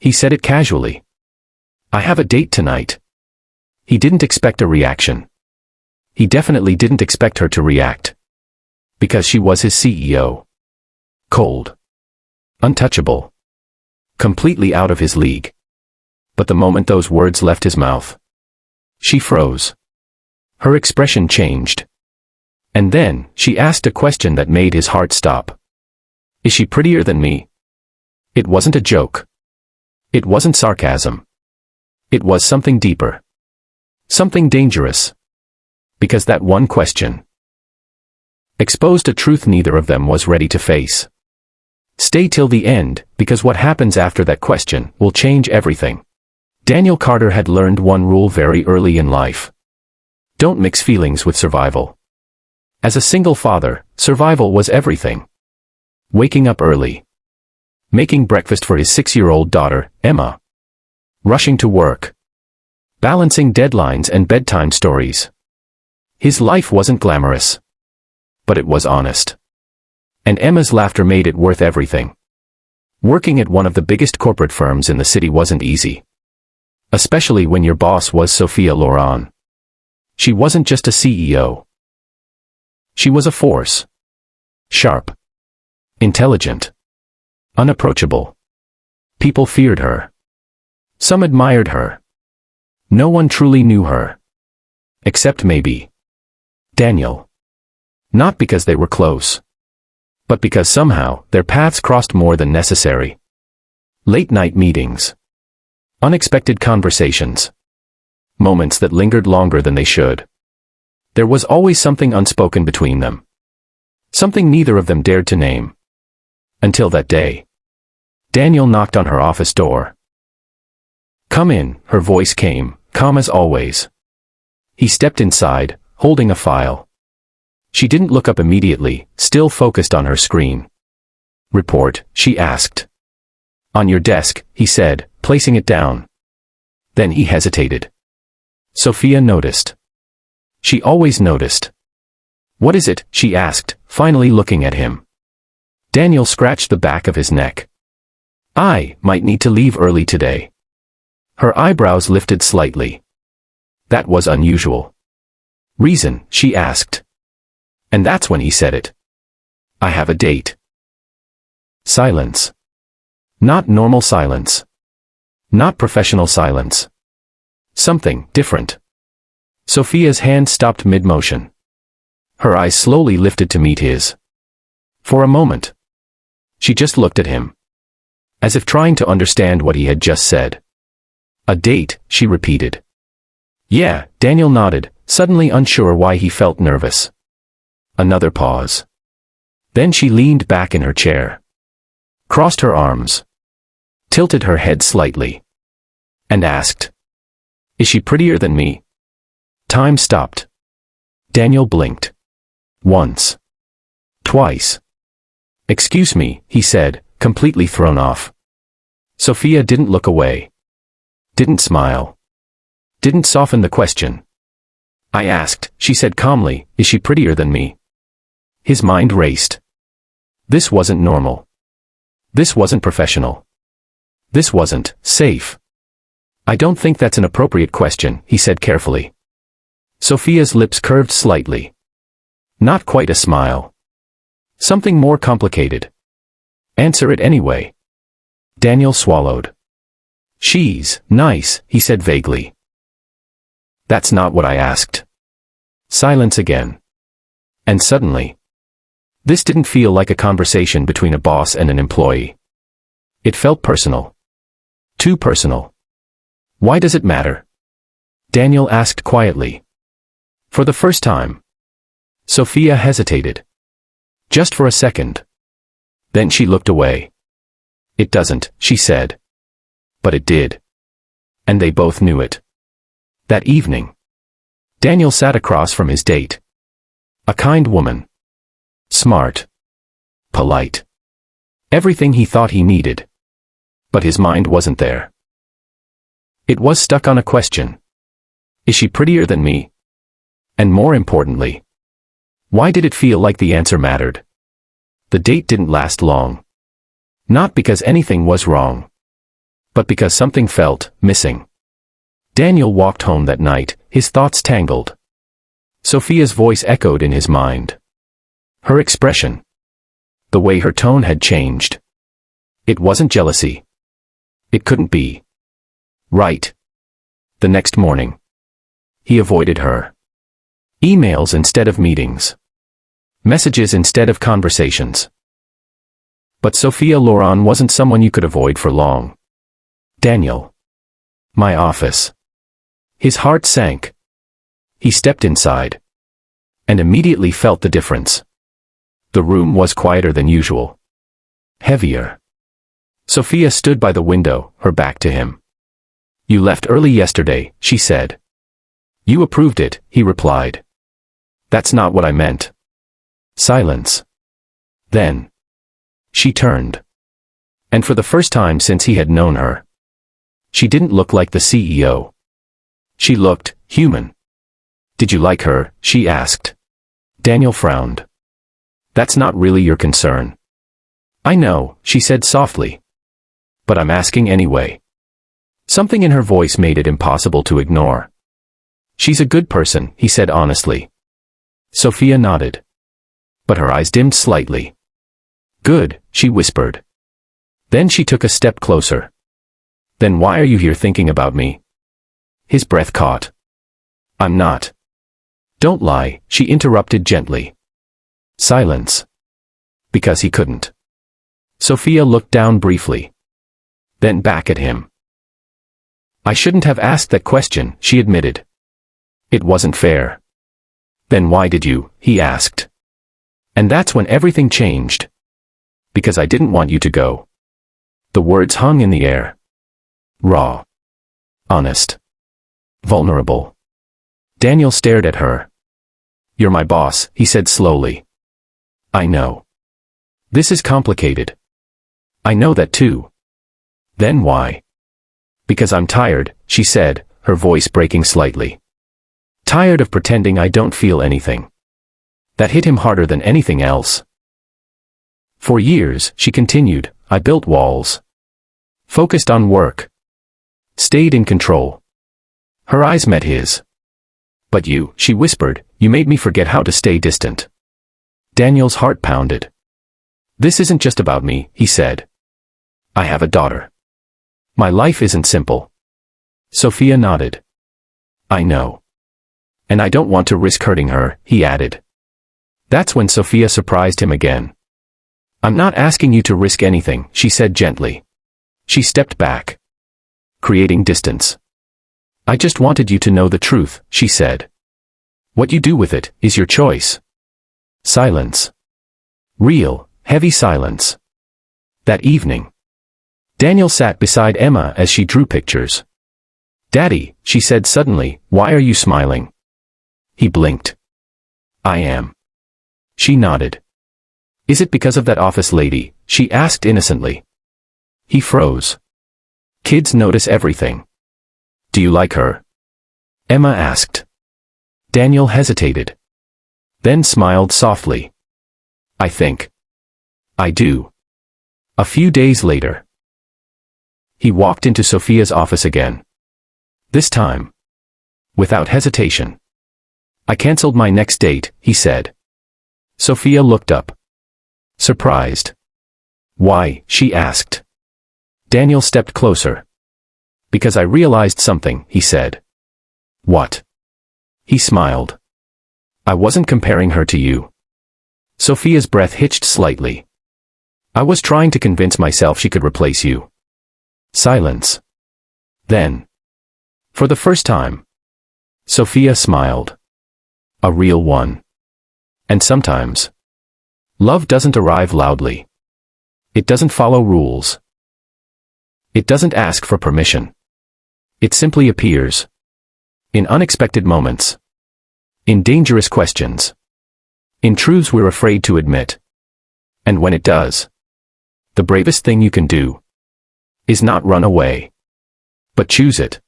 he said it casually. I have a date tonight. He didn't expect a reaction. He definitely didn't expect her to react. Because she was his CEO. Cold. Untouchable. Completely out of his league. But the moment those words left his mouth, she froze. Her expression changed. And then, she asked a question that made his heart stop. Is she prettier than me? It wasn't a joke. It wasn't sarcasm. It was something deeper. Something dangerous. Because that one question exposed a truth neither of them was ready to face. Stay till the end, because what happens after that question will change everything. Daniel Carter had learned one rule very early in life. Don't mix feelings with survival. As a single father, survival was everything. Waking up early. Making breakfast for his 6-year-old daughter, Emma. Rushing to work. Balancing deadlines and bedtime stories. His life wasn't glamorous. But it was honest. And Emma's laughter made it worth everything. Working at one of the biggest corporate firms in the city wasn't easy. Especially when your boss was Sophia Loren. She wasn't just a CEO. She was a force. Sharp. Intelligent. Unapproachable. People feared her. Some admired her. No one truly knew her. Except maybe Daniel. Not because they were close. But because somehow their paths crossed more than necessary. Late-night meetings. Unexpected conversations. Moments that lingered longer than they should. There was always something unspoken between them. Something neither of them dared to name. Until that day. Daniel knocked on her office door. Come in, her voice came, calm as always. He stepped inside, holding a file. She didn't look up immediately, still focused on her screen. Report, she asked. On your desk, he said, placing it down. Then he hesitated. Sophia noticed. She always noticed. What is it, she asked, finally looking at him. Daniel scratched the back of his neck. I might need to leave early today. Her eyebrows lifted slightly. That was unusual. Reason, she asked. And that's when he said it. I have a date. Silence. Not normal silence. Not professional silence. Something different. Sophia's hand stopped mid-motion. Her eyes slowly lifted to meet his. For a moment. She just looked at him. As if trying to understand what he had just said. A date, she repeated. Yeah, Daniel nodded, suddenly unsure why he felt nervous. Another pause. Then she leaned back in her chair. Crossed her arms. Tilted her head slightly. And asked. Is she prettier than me? Time stopped. Daniel blinked. Once. Twice. Excuse me, he said, completely thrown off. Sophia didn't look away. Didn't smile. Didn't soften the question. I asked, she said calmly, is she prettier than me? His mind raced. This wasn't normal. This wasn't professional. This wasn't safe. I don't think that's an appropriate question, he said carefully. Sophia's lips curved slightly. Not quite a smile. Something more complicated. Answer it anyway. Daniel swallowed. She's nice, he said vaguely. That's not what I asked. Silence again. And suddenly. This didn't feel like a conversation between a boss and an employee. It felt personal. Too personal. Why does it matter? Daniel asked quietly. For the first time. Sophia hesitated. Just for a second. Then she looked away. It doesn't, she said. But it did. And they both knew it. That evening. Daniel sat across from his date. A kind woman. Smart. Polite. Everything he thought he needed. But his mind wasn't there. It was stuck on a question. Is she prettier than me? And more importantly, why did it feel like the answer mattered? The date didn't last long. Not because anything was wrong. but because something felt missing. Daniel walked home that night, his thoughts tangled. Sophia's voice echoed in his mind. Her expression. The way her tone had changed. It wasn't jealousy. It couldn't be. Right. The next morning. He avoided her. Emails instead of meetings. Messages instead of conversations. But Sophia Loren wasn't someone you could avoid for long. Daniel. My office. His heart sank. He stepped inside. And immediately felt the difference. The room was quieter than usual. Heavier. Sophia stood by the window, her back to him. You left early yesterday, she said. You approved it, he replied. That's not what I meant. Silence. Then. She turned. And for the first time since he had known her. She didn't look like the CEO. She looked human. Did you like her? She asked. Daniel frowned. That's not really your concern. I know, she said softly. But I'm asking anyway. Something in her voice made it impossible to ignore. She's a good person, he said honestly. Sophia nodded. But her eyes dimmed slightly. Good, she whispered. Then she took a step closer. Then why are you here thinking about me? His breath caught. I'm not. Don't lie, she interrupted gently. Silence. Because he couldn't. Sophia looked down briefly. Then back at him. I shouldn't have asked that question, she admitted. It wasn't fair. Then why did you? He asked. And that's when everything changed. Because I didn't want you to go. The words hung in the air. Raw. Honest. Vulnerable. Daniel stared at her. You're my boss, he said slowly. I know. This is complicated. I know that too. Then why? Because I'm tired, she said, her voice breaking slightly. Tired of pretending I don't feel anything. That hit him harder than anything else. For years, she continued, I built walls. Focused on work. Stayed in control. Her eyes met his. But you, she whispered, you made me forget how to stay distant. Daniel's heart pounded. This isn't just about me, he said. I have a daughter. My life isn't simple. Sophia nodded. I know. And I don't want to risk hurting her, he added. That's when Sophia surprised him again. I'm not asking you to risk anything, she said gently. She stepped back. Creating distance. I just wanted you to know the truth, she said. What you do with it is your choice. Silence. Real, heavy silence. That evening. Daniel sat beside Emma as she drew pictures. Daddy, she said suddenly, why are you smiling? He blinked. I am. She nodded. Is it because of that office lady? She asked innocently. He froze. Kids notice everything. Do you like her? Emma asked. Daniel hesitated. Then smiled softly. I think. I do. A few days later. He walked into Sophia's office again. This time. Without hesitation. I canceled my next date, he said. Sophia looked up. Surprised. Why? She asked. Daniel stepped closer. Because I realized something, he said. What? He smiled. I wasn't comparing her to you. Sophia's breath hitched slightly. I was trying to convince myself she could replace you. Silence. Then. For the first time. Sophia smiled. A real one. And sometimes. Love doesn't arrive loudly. It doesn't follow rules. It doesn't ask for permission. It simply appears. In unexpected moments. In dangerous questions. In truths we're afraid to admit. And when it does. The bravest thing you can do. Is not run away. But choose it.